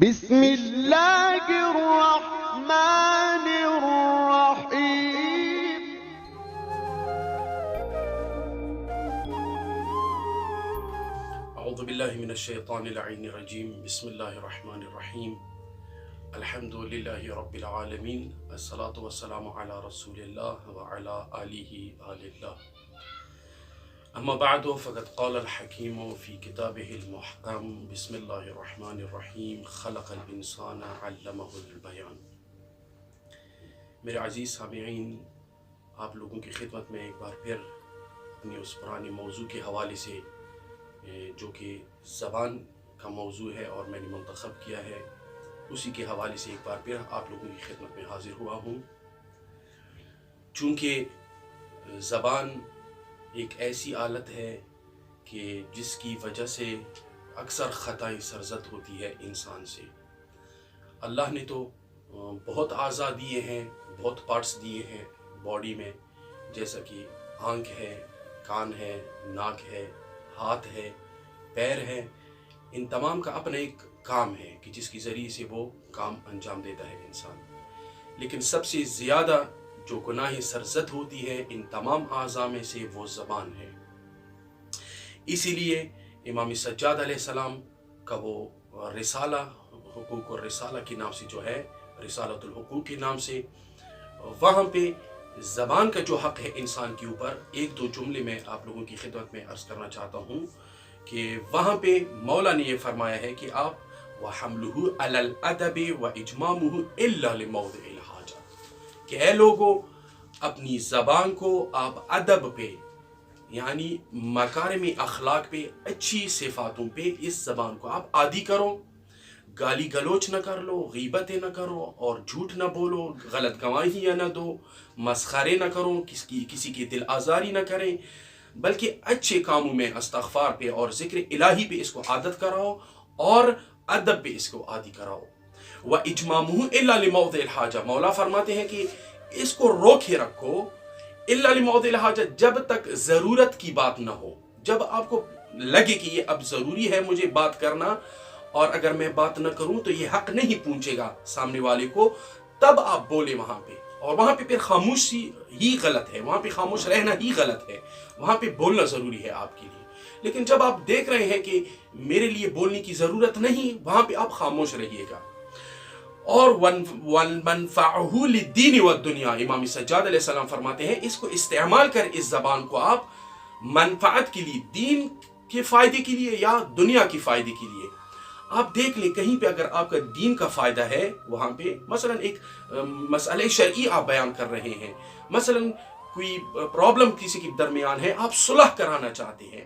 بسم اللہ الرحمن الرحیم۔ اعوذ باللہ من الشیطان اللعین الرجیم، بسم اللہ الرحمن الرحیم، الحمد للہ رب العالمین، الصلاة والسلام علی رسول اللہ وعلی آلہ آل اللہ، اما بعد فقد قال الحکیم فی کتابہ المحکم، بسم اللہ الرحمن الرحیم، خلق الانسان علمہ البیان۔ میرے عزیز سامعین، آپ لوگوں کی خدمت میں ایک بار پھر اپنی اس پرانے موضوع کے حوالے سے جو کہ زبان کا موضوع ہے اور میں نے منتخب کیا ہے، اسی کے حوالے سے ایک بار پھر آپ لوگوں کی خدمت میں حاضر ہوا ہوں۔ چونکہ زبان ایک ایسی آلت ہے کہ جس کی وجہ سے اکثر خطائیں سرزد ہوتی ہے انسان سے۔ اللہ نے تو بہت اعضاء دیے ہیں، بہت پارٹس دیے ہیں باڈی میں، جیسا کہ آنکھ ہے، کان ہے، ناک ہے، ہاتھ ہے، پیر ہے۔ ان تمام کا اپنا ایک کام ہے کہ جس کے ذریعے سے وہ کام انجام دیتا ہے انسان۔ لیکن سب سے زیادہ جو گناہیں سرزد ہوتی ہے ان تمام اعضاء میں سے وہ زبان ہے۔ اسی لیے امام سجاد علیہ السلام کا وہ رسالہ، حقوق الرسالہ کے نام سے جو ہے، رسالۃ الحقوق کے نام سے، وہاں پہ زبان کا جو حق ہے انسان کے اوپر، ایک دو جملے میں آپ لوگوں کی خدمت میں عرض کرنا چاہتا ہوں کہ وہاں پہ مولا نے یہ فرمایا ہے کہ آپ وَحَمْلُهُ عَلَى الْأَدَبِ وَإِجْمَامُهُ إِلَّا لِمَوْضِعِ الْحَاجَةِ، کہ اے لوگو اپنی زبان کو آپ ادب پہ، یعنی مکارم اخلاق پہ، اچھی صفاتوں پہ اس زبان کو آپ عادی کرو، گالی گلوچ نہ کر لو، غیبتیں نہ کرو اور جھوٹ نہ بولو، غلط گواہیاں نہ دو، مسخرے نہ کرو، کسی کی دل آزاری نہ کریں، بلکہ اچھے کاموں میں استغفار پہ اور ذکر الہی پہ اس کو عادت کراؤ اور ادب پہ اس کو عادی کراؤ۔ وَإِجْمَامُهُ إِلَّا لِمَوْضِعِ الْحَاجَةِ، مولا فرماتے ہیں کہ اس کو روکے رکھو، إِلَّا لِمَوْضِعِ الْحَاجَةِ، جب تک ضرورت کی بات نہ ہو، جب آپ کو لگے کہ یہ اب ضروری ہے مجھے بات کرنا اور اگر میں بات نہ کروں تو یہ حق نہیں پہنچے گا سامنے والے کو، تب آپ بولے وہاں پہ۔ اور وہاں پہ پھر خاموشی ہی غلط ہے، وہاں پہ خاموش رہنا ہی غلط ہے، وہاں پہ بولنا ضروری ہے آپ کے لیے۔ لیکن جب آپ دیکھ رہے ہیں کہ میرے لیے بولنے کی ضرورت نہیں، وہاں پہ آپ خاموش رہیے گا۔ اور وَالْمَنْفَعُهُ لِلدِّينِ وَالدُّنْيَا، امام سجاد علیہ السلام فرماتے ہیں اس کو استعمال کر، اس زبان کو آپ منفعت کے لیے، دین کے فائدے کے لیے یا دنیا کے فائدے کے لیے۔ آپ دیکھ لیں کہیں پہ اگر آپ کا دین کا فائدہ ہے، وہاں پہ مثلا ایک مسئلہ شرعی آپ بیان کر رہے ہیں، مثلا کوئی پرابلم کسی کے درمیان ہے، آپ صلح کرانا چاہتے ہیں،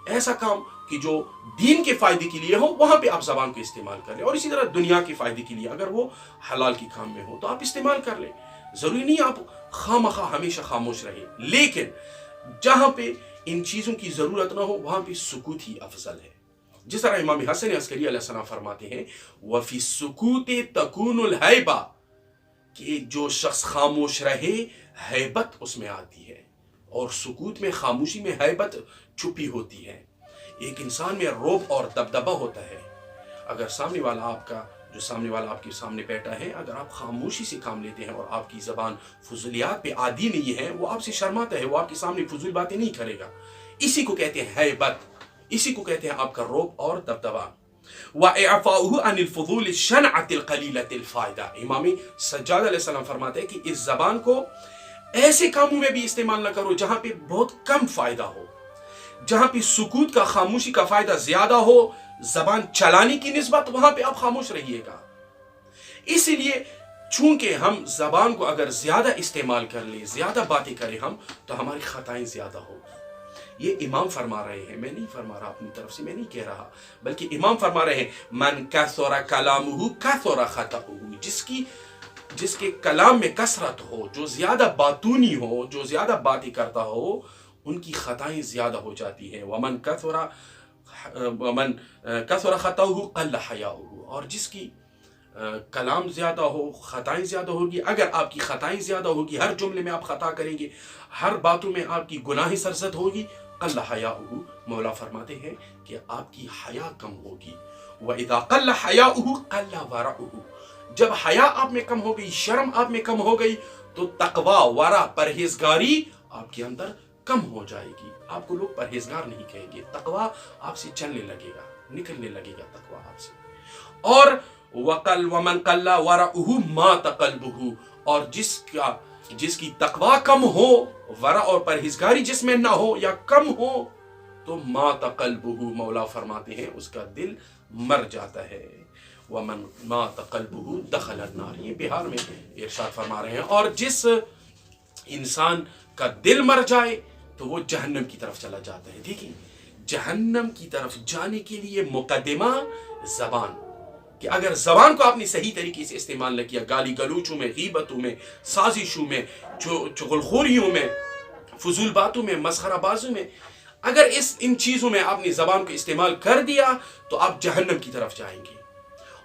ایسا کام کہ جو دین کے فائدے کے لیے ہو، وہاں پہ آپ زبان کو استعمال کر لیں۔ اور اسی طرح دنیا کے فائدے کے لیے اگر وہ حلال کی کام میں ہو تو آپ استعمال کر لیں، ضروری نہیں آپ خواہ ہمیشہ خاموش رہیں۔ لیکن جہاں پہ ان چیزوں کی ضرورت نہ ہو وہاں پہ سکوت ہی افضل ہے۔ جس طرح امام حسن عسکری علیہ السلام فرماتے ہیں وَفِي السُّكُوتِ تَكُونُ الْهَيْبَةُ، کہ جو شخص خاموش رہے ہیبت اس میں آتی ہے، اور سکوت میں، خاموشی میں ہیبت چھپی ہوتی ہے۔ ایک انسان میں رعب اور دبدبہ ہوتا ہے۔ اگر سامنے والا آپ کے سامنے بیٹھا ہے، اگر آپ خاموشی سے کام لیتے ہیں اور آپ کی زبان فضولیات پہ عادی نہیں ہے، وہ آپ سے شرماتا ہے، وہ آپ کے سامنے فضول باتیں نہیں کرے گا۔ اسی کو کہتے ہیں ہیبت، اسی کو کہتے ہیں آپ کا رعب اور دبدبہ۔ وَإِعْفَاؤُهُ عَنِ الْفُضُولِ الشَّنْعَةِ الْقَلِيلَةِ الْفَائِدَةِ، امام سجاد علیہ السلام فرماتے ہیں کہ اس زبان کو ایسے کاموں میں بھی استعمال نہ کرو جہاں پہ بہت کم فائدہ ہو، جہاں پہ سکوت کا، خاموشی کا فائدہ زیادہ ہو، زبان چلانے کی نسبت، وہاں پہ آپ خاموش رہیے گا۔ اسی لیے چونکہ ہم زبان کو اگر زیادہ استعمال کر لیں، زیادہ باتیں کریں ہم، تو ہماری خطائیں زیادہ ہوگی۔ یہ امام فرما رہے ہیں، میں نہیں فرما رہا اپنی طرف سے، میں نہیں کہہ رہا، بلکہ امام فرما رہے ہیں من کثر کلامہ کثر خطأہ، جس کے کلام میں کثرت ہو، جو زیادہ باتونی ہو، جو زیادہ باتیں کرتا ہو، ان کی خطائیں زیادہ ہو جاتی ہیں۔ ومن کثر خطأہ قل حیاؤہ، اور جس کی کلام زیادہ ہو، خطائیں زیادہ ہوگی۔ اگر آپ کی خطائیں زیادہ ہوگی، ہر جملے میں آپ خطا کریں گے، ہر باتوں میں آپ کی گناہیں سرزد ہوگی، قل حیاؤہ، مولا فرماتے ہیں کہ آپ کی حیا کم ہوگی۔ وَإِذَا قَلَّ حَيَاؤُهُ قَلَّ وَرَعُهُ، جب حیا آپ میں کم ہو گئی، شرم آپ میں کم ہو گئی، تو تقوی، ورع، پرہیزگاری آپ کے اندر کم ہو جائے گی. آپ کو لوگ پرہیزگار نہیں کہیں گے، تقوی آپ سے چلنے لگے گا، نکلنے لگے گا تقوی آپ سے. اور وَمَنْ قَلَّ وَرَعُهُ مَاتَ قَلْبُهُ، اور جس کی تقوی کم ہو، ورع اور پرہیزگاری جس میں نہ ہو یا کم ہو، تو مَاتَ قَلْبُهُ، مولا فرماتے ہیں اس کا دل مر جاتا ہے. وَمَنْ مَاتَ قَلْبُهُ دَخَلَ النَّارِ، یہ بہار میں ارشاد فرما رہے ہیں. اور جس انسان کا دل مر جائے تو وہ جہنم کی طرف چلا جاتا ہے. دیکھیں، جہنم کی طرف جانے کے لیے مقدمہ زبان، کہ اگر زبان کو آپ نے صحیح طریقے سے استعمال نہ کیا، گالی گلوچوں میں، غیبتوں میں، سازشوں میں، چغلخوریوں میں، فضول باتوں میں، مسخرہ بازوں میں، اگر ان چیزوں میں آپ نے زبان کو استعمال کر دیا تو آپ جہنم کی طرف جائیں گے.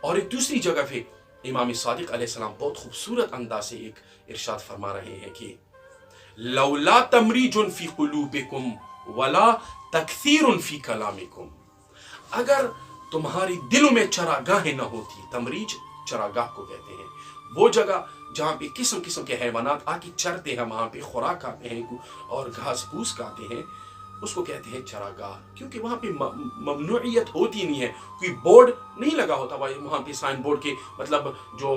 اور ایک دوسری جگہ پہ امام صادق علیہ السلام بہت خوبصورت انداز سے ایک ارشاد فرما رہے ہیں کہ لولا تمریج فی قلوبکم ولا تکثیر فی کلامکم، اگر تمہاری دلوں میں چراگاہیں نہ ہوتی، تمریج چراگاہ کو کہتے ہیں، وہ جگہ جہاں پہ قسم قسم کے حیوانات آ کے چرتے ہیں، وہاں پہ خوراک کھاتے ہیں اور گھاس پھوس کھاتے ہیں، اس کو کہتے ہیں چراگاہ. کیونکہ وہاں پہ ممنوعیت ہوتی نہیں ہے، کوئی بورڈ نہیں لگا ہوتا وہاں پہ، سائن بورڈ کے مطلب جو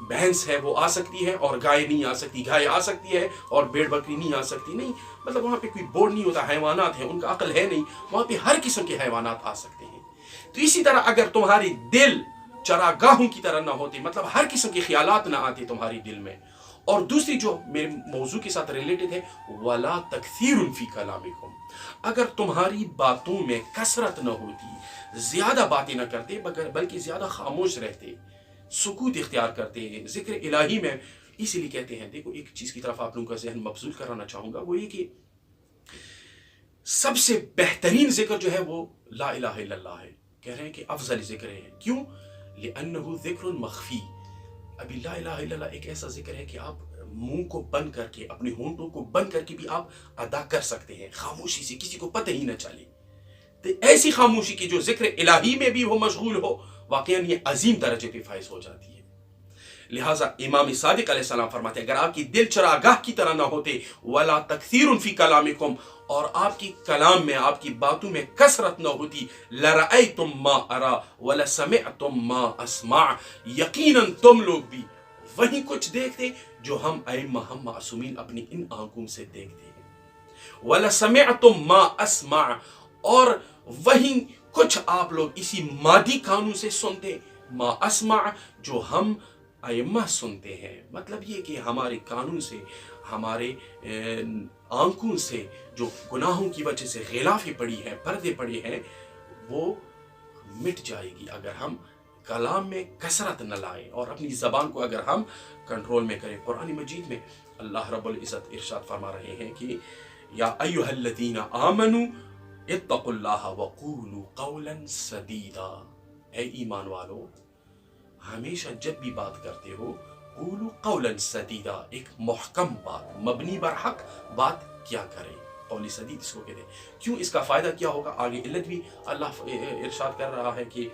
بھینس ہے وہ آ سکتی ہے اور گائے نہیں آ سکتی، گائے آ سکتی ہے اور بھیڑ بکری نہیں آ سکتی، نہیں، مطلب وہاں پہ کوئی بورڈ نہیں ہوتا. حیوانات ہیں، ان کا عقل ہے نہیں، وہاں پہ ہر قسم کے حیوانات آ سکتے ہیں. تو اسی طرح اگر تمہارے دل چراگاہوں کی طرح نہ ہوتے، مطلب ہر قسم کے خیالات نہ آتے تمہاری دل میں. اور دوسری جو میرے موضوع کے ساتھ ریلیٹڈ ہے، وَلَا تَكْثِيرٌ فِي كَلَامِكُمْ، اگر تمہاری باتوں میں کثرت نہ ہوتی، زیادہ باتیں نہ کرتے بلکہ زیادہ خاموش رہتے، سکوت اختیار کرتے، ذکر الہی میں. اسی لیے کہتے ہیں، دیکھو ایک چیز کی طرف آپ لوگوں کا ذہن مبذول کرانا چاہوں گا، وہ یہ کہ سب سے بہترین ذکر جو ہے وہ لا الہ الا اللہ ہے. کہہ رہے ہیں کہ افضل ذکر ہے. کیوں؟ لأنہ ذکر مخفی. ابھی لا الہ الا اللہ ایک ایسا ذکر ہے کہ آپ منہ کو بند کر کے، اپنے ہونٹوں کو بند کر کے بھی آپ ادا کر سکتے ہیں خاموشی سے، کسی کو پتہ ہی نہ چلے. تو ایسی خاموشی کی جو ذکر الہی میں بھی وہ مشغول ہو، واقعاً یہ عظیم درجے پہ فائز ہو جاتی ہے. لہٰذا امام صادق علیہ السلام فرماتے ہیں، اگر آپ کی دل چراگاہ کی طرح نہ ہوتے، وَلَا تَكْثِيرٌ فِي كَلَامِكُمْ، اور آپ کی کلام میں، آپ کی باتوں میں کثرت نہ ہوتی، لَرَأَيْتُمْ مَا أَرَى وَلَسَمِعْتُمْ مَا أَسْمَعُ، یقیناً تم لوگ بھی وہی کچھ دیکھتے جو ہم معصومین اپنی ان آنکھوں سے دیکھتے ہیں. وَلَسَمِعْتُمْ مَا أَسْمَعُ، اور وہی کچھ آپ لوگ اسی مادی کانوں سے سنتے، ما اسمع، جو ہم ائمہ سنتے ہیں. مطلب یہ کہ ہمارے کانوں سے، ہمارے آنکھوں سے جو گناہوں کی وجہ سے غلافیں پڑی ہیں، پردے پڑے ہیں، وہ مٹ جائے گی اگر ہم کلام میں کثرت نہ لائیں اور اپنی زبان کو اگر ہم کنٹرول میں کریں. قرآن مجید میں اللہ رب العزت ارشاد فرما رہے ہیں کہ یا ایھا الذین آمنوا اتقوا اللہ وقولوا قولا سدیدا، اے ایمان والو، ہمیشہ جب بھی بات کرتے ہو، قولوا قولا سدیدا، ایک محکم بات، مبنی بر حق بات کیا کرے. قول سدید اس کو کہتے ہیں. کیوں؟ اس کا فائدہ کیا ہوگا؟ آگے علت بھی اللہ ارشاد کر رہا ہے کہ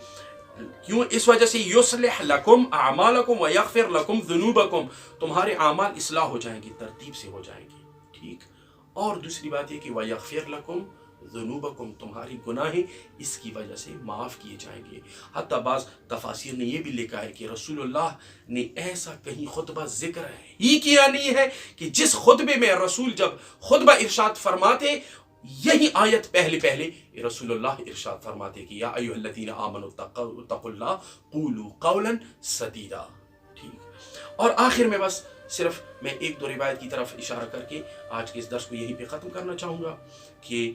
کیوں؟ اس وجہ سے یصلح لکم اعمالکم ویغفر لکم ذنوبکم، تمہارے اعمال اصلاح ہو جائیں گے، ترتیب سے ہو جائیں گے. ٹھیک. اور دوسری بات یہ کہ ویغفر لکم ذنوبکم، تمہاری گناہیں اس کی وجہ سے معاف کیے جائیں گے. حتیٰ بعض تفاسیر نے یہ بھی لکھا ہے کہ رسول اللہ نے ایسا کہیں خطبہ ذکر ہی کیا نہیں ہے کہ جس خطبے میں رسول جب خطبہ ارشاد فرماتے، یہی آیت پہلے رسول اللہ ارشاد فرماتے کہ یا ایھا الذین آمنوا اتقوا اللہ قولوا قولا سدیدا. ٹھیک. اور آخر میں بس صرف میں ایک دو روایت کی طرف اشارہ کر کے آج کے اس درس کو یہیں پہ ختم کرنا چاہوں گا کہ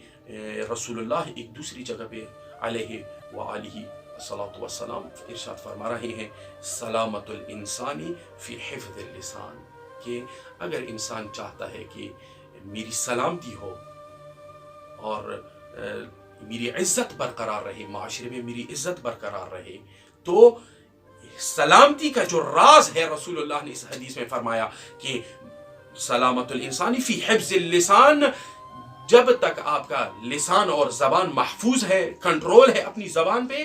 رسول اللہ ایک دوسری جگہ پہ علیہ وآلہ الصلاۃ والسلام ارشاد فرما رہے ہیں، سلامت الانسانی فی حفظ اللسان، کہ اگر انسان چاہتا ہے کہ میری سلامتی ہو اور میری عزت برقرار رہے، معاشرے میں میری عزت برقرار رہے، تو سلامتی کا جو راز ہے رسول اللہ نے اس حدیث میں فرمایا کہ سلامت الانسانی فی حفظ اللسان، جب تک آپ کا لسان اور زبان محفوظ ہے، کنٹرول ہے اپنی زبان پہ،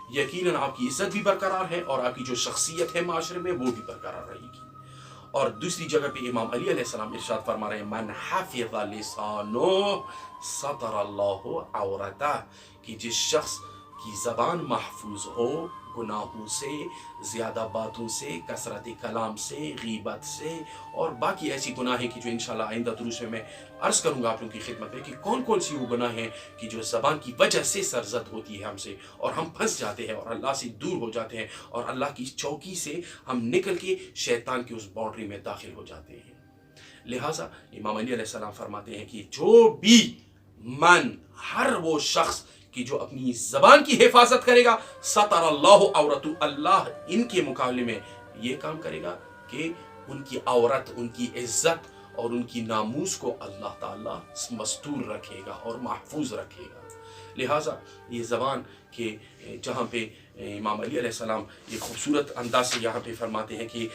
یقیناً آپ کی عزت بھی برقرار ہے اور آپ کی جو شخصیت ہے معاشرے میں وہ بھی برقرار رہے گی۔ اور دوسری جگہ پہ امام علی علیہ السلام ارشاد فرما رہے ہیں من حفظ لسانہ سطر اللہ عورتہ، کہ جس شخص کی زبان محفوظ ہو گناہوں سے، زیادہ باتوں سے، کثرت کلام سے، غیبت سے اور باقی ایسی گناہیں کی جو انشاءاللہ آئندہ دروس میں عرض کروں گا آپ لوگوں کی خدمت میں کہ کون کون سی وہ گناہ ہیں کہ جو زبان کی وجہ سے سرزد ہوتی ہے ہم سے اور ہم پھنس جاتے ہیں اور اللہ سے دور ہو جاتے ہیں اور اللہ کی چوکی سے ہم نکل کے شیطان کی اس باؤنڈری میں داخل ہو جاتے ہیں۔ لہٰذا امام علی علیہ السلام فرماتے ہیں کہ جو بھی ہر وہ شخص کہ جو اپنی زبان کی حفاظت کرے گا سطر اللہ عورتہ، اللہ ان کے مقابلے میں یہ کام کرے گا کہ ان کی عورت، ان کی عزت اور ان کی ناموس کو اللہ تعالیٰ مستور رکھے گا اور محفوظ رکھے گا۔ لہٰذا یہ زبان کے جہاں پہ امام علی علیہ السلام یہ خوبصورت انداز سے یہاں پہ فرماتے ہیں کہ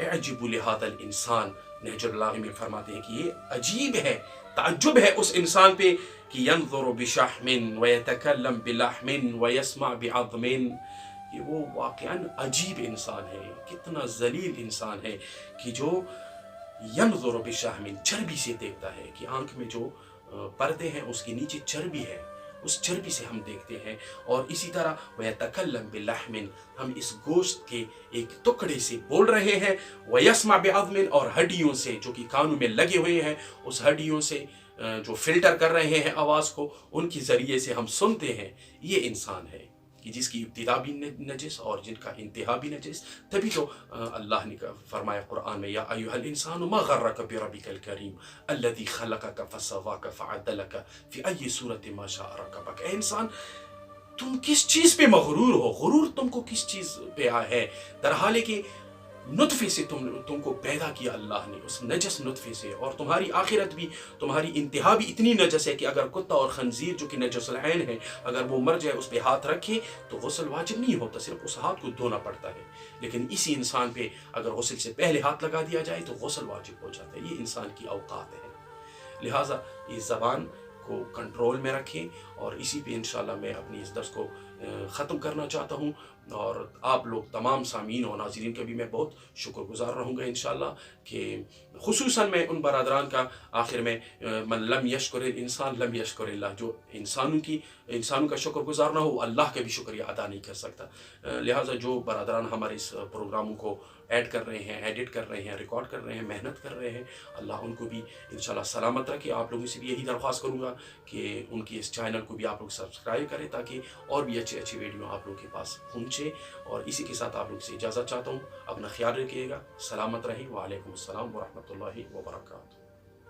اعجب لہذا الانسان، نہج البلاغہ میں فرماتے ہیں کہ یہ عجیب ہے، تعجب ہے اس انسان پہ کہ ینظر بشحم ویتکلم بلحم ویسمع بعظم، کہ وہ واقعاً عجیب انسان ہے، کتنا ذلیل انسان ہے کہ جو ینظر بشحم، چربی سے دیکھتا ہے، کہ آنکھ میں جو پردے ہیں اس کے نیچے چربی ہے، اس چربی سے ہم دیکھتے ہیں۔ اور اسی طرح وَيَتَكَلَّمْ بِاللَّحْمٍ، ہم اس گوشت کے ایک ٹکڑے سے بول رہے ہیں، وَيَسْمَعْ بِعَظْمٍ، اور ہڈیوں سے جو کہ کانوں میں لگے ہوئے ہیں، اس ہڈیوں سے جو فلٹر کر رہے ہیں آواز کو، ان کے ذریعے سے ہم سنتے ہیں۔ یہ انسان ہے کہ جس کی ابتدا بھی نجس اور جن کا انتہا بھی نجس۔ تبھی تو اللہ نے فرمایا قرآن میں، یا ایھا الانسان ما غرک بربک الکریم الذی خلقک فسواک فعدلک فی ای صورت ما شاء رکبک۔ اے انسان، تم کس چیز پہ مغرور ہو؟ غرور تم کو کس چیز پہ ہے؟ در حال کہ نطفے سے تم کو پیدا کیا اللہ نے، اس نجس نطفے سے، اور تمہاری آخرت بھی، تمہاری انتہا بھی اتنی نجس ہے کہ اگر کتا اور خنزیر جو کہ نجس العین ہے اگر وہ مر جائے اس پہ ہاتھ رکھے تو غسل واجب نہیں ہوتا، صرف اس ہاتھ کو دھونا پڑتا ہے، لیکن اسی انسان پہ اگر غسل سے پہلے ہاتھ لگا دیا جائے تو غسل واجب ہو جاتا ہے۔ یہ انسان کی اوقات ہے۔ لہٰذا اس زبان کو کنٹرول میں رکھیں، اور اسی پہ انشاءاللہ میں اپنی اس درس کو ختم کرنا چاہتا ہوں، اور آپ لوگ تمام سامعین اور ناظرین کا بھی میں بہت شکر گزار رہوں گا انشاءاللہ، کہ خصوصاً میں ان برادران کا آخر میں من لم یشکر الانسان لم یشکر اللہ، جو انسانوں کا شکر گزار نہ ہو اللہ کا بھی شکریہ ادا نہیں کر سکتا۔ لہٰذا جو برادران ہمارے اس پروگراموں کو ایڈ کر رہے ہیں، ایڈٹ کر رہے ہیں، ریکارڈ کر رہے ہیں، محنت کر رہے ہیں، اللہ ان کو بھی انشاءاللہ سلامت رکھے۔ آپ لوگوں سے بھی یہی درخواست کروں گا کہ ان کی اس چینل کو بھی آپ لوگ سبسکرائب کریں تاکہ اور بھی اچھے ویڈیو آپ لوگوں کے پاس پہنچے۔ اور اسی کے ساتھ آپ لوگ سے اجازت چاہتا ہوں، اپنا خیال رکھیے گا، سلامت رہیں۔ وعلیکم السلام ورحمۃ اللہ وبرکاتہ۔